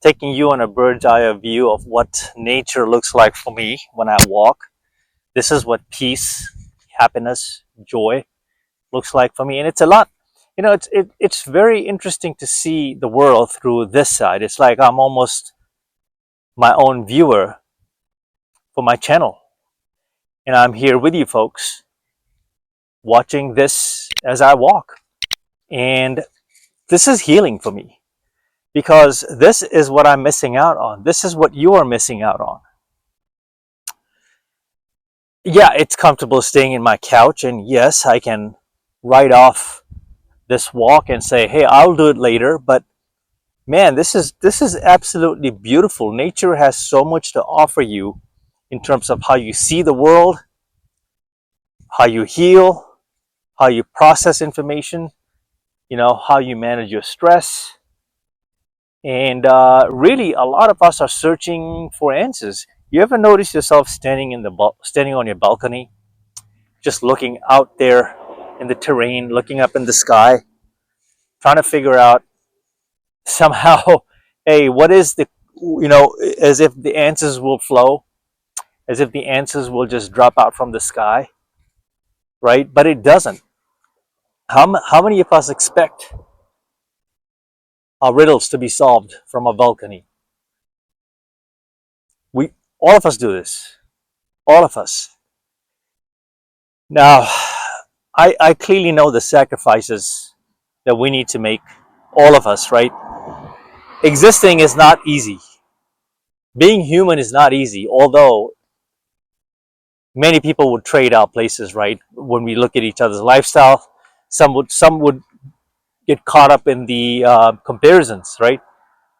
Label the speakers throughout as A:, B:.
A: taking you on a bird's eye view of what nature looks like for me when I walk. This is what peace, happiness, joy looks like for me, and it's a lot. It's very interesting to see the world through this side. It's like I'm almost my own viewer for my channel, and I'm here with you folks, watching this as I walk, and this is healing for me because this is what I'm missing out on. This is what you are missing out on. Yeah, it's comfortable staying in my couch, and yes, I can write off this walk and say, hey, I'll do it later. But man, this is absolutely beautiful. Nature has so much to offer you in terms of how you see the world, how you heal, how you process information, how you manage your stress. And really, a lot of us are searching for answers. You ever notice yourself standing on your balcony, just looking out there in the terrain, looking up in the sky, trying to figure out somehow, hey, what is as if the answers will flow, as if the answers will just drop out from the sky, right? But it doesn't. How many of us expect our riddles to be solved from a balcony? All of us do this. All of us. Now, I clearly know the sacrifices that we need to make, all of us, right? Existing is not easy. Being human is not easy, although many people would trade out places, right? When we look at each other's lifestyle, some would get caught up in the comparisons, right?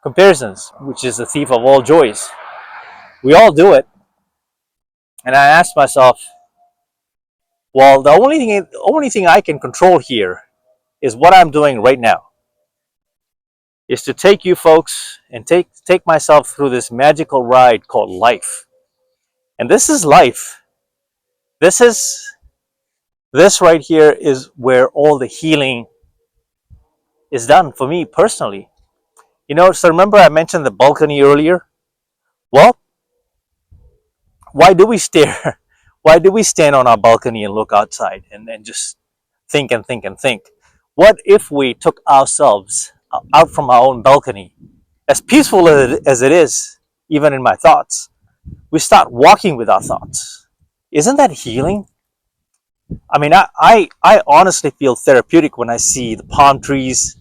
A: Comparisons, which is the thief of all joys. We all do it, and I ask myself, well, the only thing I can control here is what I'm doing right now. Is to take you folks and take myself through this magical ride called life. And this is life. This right here is where all the healing is done for me personally. So remember I mentioned the balcony earlier? Well, why do we stare? Why do we stand on our balcony and look outside and just think and think and think? What if we took ourselves out from our own balcony, as peaceful as it is, even in my thoughts, we start walking with our thoughts? Isn't that healing? I mean, I honestly feel therapeutic when I see the palm trees.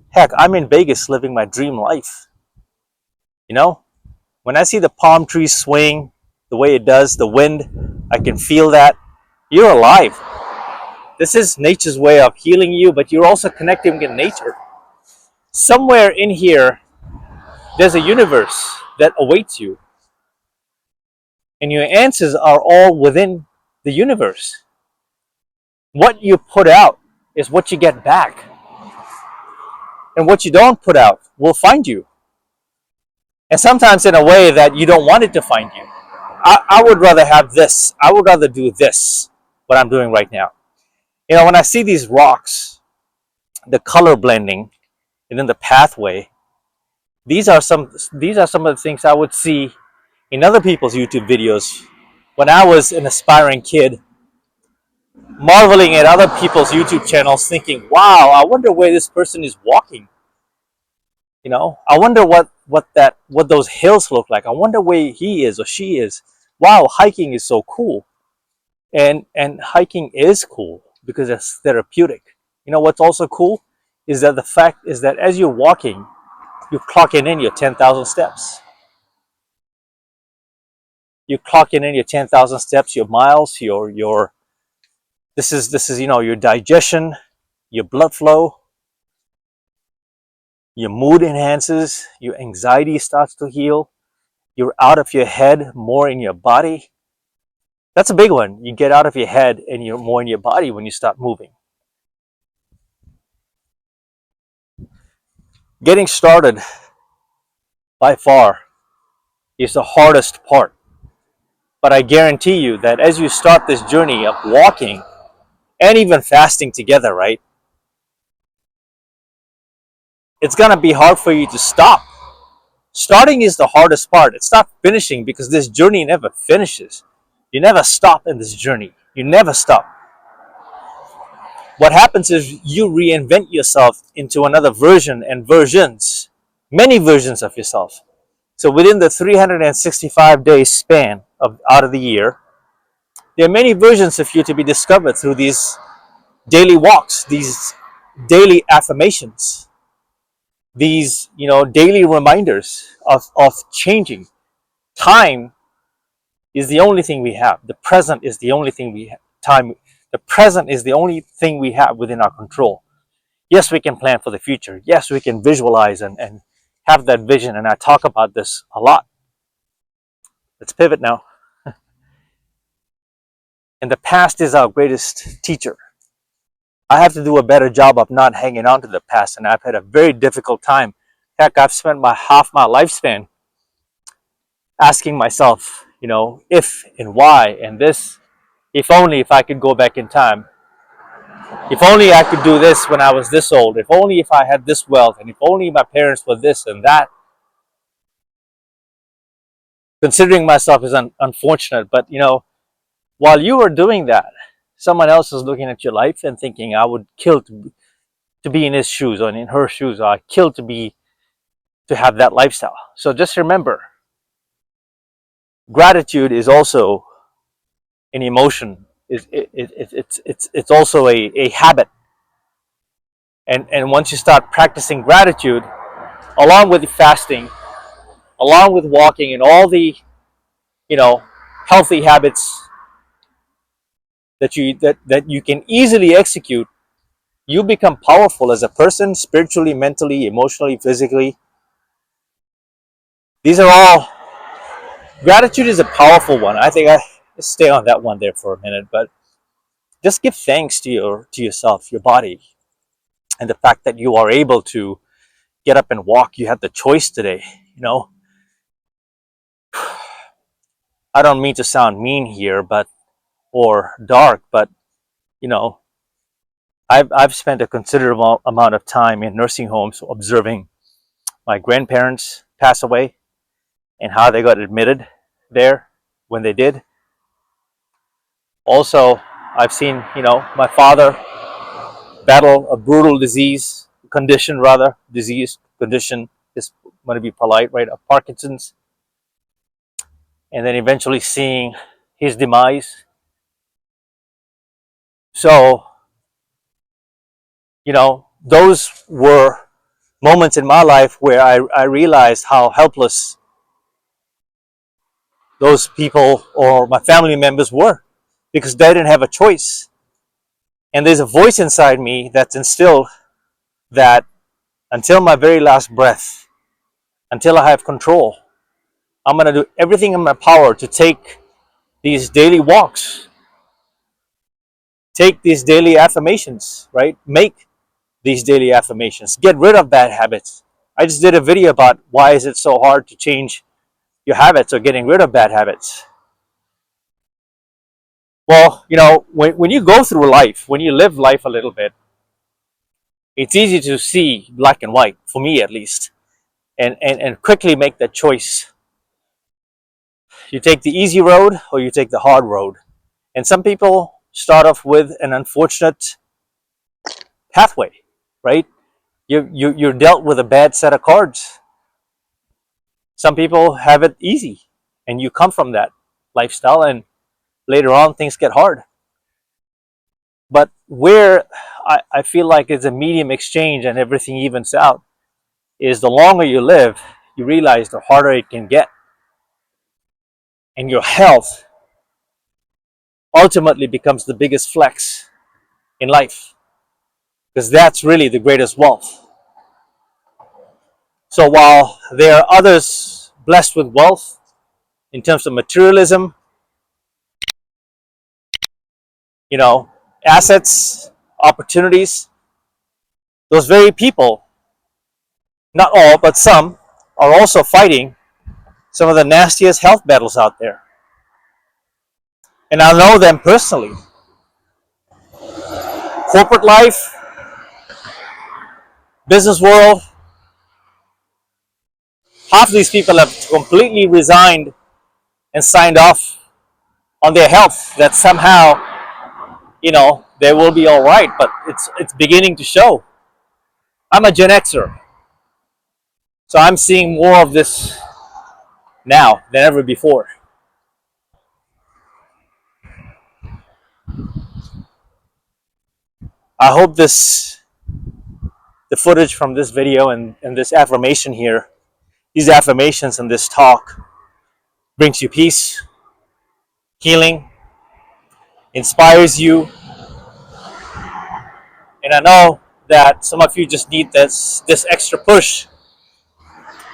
A: Heck, I'm in Vegas living my dream life. You know, when I see the palm trees swing the way it does, the wind, I can feel that. You're alive. This is nature's way of healing you, but you're also connecting with nature. Somewhere in here, there's a universe that awaits you. And your answers are all within the universe. What you put out is what you get back. And what you don't put out will find you. And sometimes in a way that you don't want it to find you. I would rather have this. I would rather do this, what I'm doing right now. When I see these rocks, the color blending, and then the pathway, these are some of the things I would see in other people's YouTube videos when I was an aspiring kid, marveling at other people's YouTube channels, thinking, wow, I wonder where this person is walking. I wonder what those hills look like. I wonder where he is or she is. Wow, hiking is so cool. And hiking is cool because it's therapeutic. What's also cool is that the fact is that as you're walking, you're clocking in your 10,000 steps. You're clocking in your 10,000 steps, your miles, your this is your digestion, your blood flow, your mood enhances, your anxiety starts to heal, you're out of your head, more in your body. That's a big one. You get out of your head and you're more in your body when you start moving. Getting started by far is the hardest part. But I guarantee you that as you start this journey of walking and even fasting together, right? It's going to be hard for you to stop. Starting is the hardest part. It's not finishing, because this journey never finishes. You never stop in this journey. You never stop. What happens is you reinvent yourself into another version and versions, many versions of yourself. So within the 365-day span of out of the year, there are many versions of you to be discovered through these daily walks, these daily affirmations, these daily reminders of changing. Time is the only thing we have. The present is the only thing we have. The present is the only thing we have within our control. Yes, we can plan for the future. Yes, we can visualize and have that vision. And I talk about this a lot. Let's pivot now. And the past is our greatest teacher. I have to do a better job of not hanging on to the past. And I've had a very difficult time. In fact, I've spent half my lifespan asking myself, if and why and this. If only if I could go back in time. If only I could do this when I was this old. If only if I had this wealth. And if only my parents were this and that. Considering myself is unfortunate. But, while you are doing that, someone else is looking at your life and thinking, I would kill to be in his shoes or in her shoes. Or I'd kill to have that lifestyle. So just remember, gratitude is also an emotion. It's also a habit. And once you start practicing gratitude, along with fasting, along with walking and all the healthy habits that you can easily execute, you become powerful as a person, spiritually, mentally, emotionally, physically. These are all, gratitude is a powerful one. I think I stay on that one there for a minute, but just give thanks to yourself, your body, and the fact that you are able to get up and walk. You have the choice today. I don't mean to sound mean here, or dark, but you know, I've spent a considerable amount of time in nursing homes observing my grandparents pass away and how they got admitted there when they did. Also, I've seen, my father battle a brutal disease condition, just want to be polite, right, of Parkinson's, and then eventually seeing his demise. So, those were moments in my life where I realized how helpless those people or my family members were, because they didn't have a choice. And there's a voice inside me that's instilled that until my very last breath, until I have control, I'm going to do everything in my power to take these daily walks, take these daily affirmations, right? Make these daily affirmations, get rid of bad habits. I just did a video about why is it so hard to change your habits or getting rid of bad habits. Well, when you go through life, when you live life a little bit, it's easy to see black and white, for me at least, and quickly make that choice. You take the easy road or you take the hard road. And some people start off with an unfortunate pathway, right? You're dealt with a bad set of cards. Some people have it easy, and you come from that lifestyle, and later on things get hard. But where I feel like it's a medium exchange and everything evens out is the longer you live, you realize the harder it can get. And your health ultimately becomes the biggest flex in life, because that's really the greatest wealth. So while there are others blessed with wealth in terms of materialism, assets, opportunities, those very people, not all, but some, are also fighting some of the nastiest health battles out there. And I know them personally. Corporate life, business world, Half of these people have completely resigned and signed off on their health, that somehow, they will be all right, but it's beginning to show. I'm a Gen Xer, so I'm seeing more of this now than ever before. I hope the footage from this video and this affirmation here, these affirmations and this talk brings you peace, healing, inspires you, and I know that some of you just need this extra push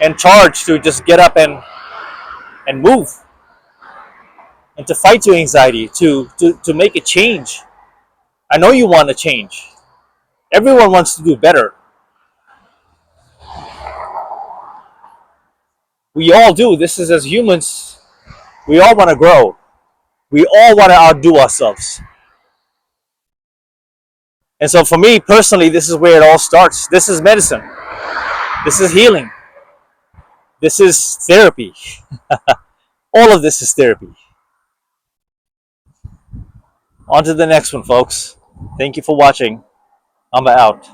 A: and charge to just get up and move, and to fight your anxiety, to make a change. I know you want to change. Everyone wants to do better. We all do. This is, as humans, we all want to grow. We all want to outdo ourselves. And so for me personally, this is where it all starts. This is medicine. This is healing. This is therapy. All of this is therapy. On to the next one, folks. Thank you for watching. I'm out.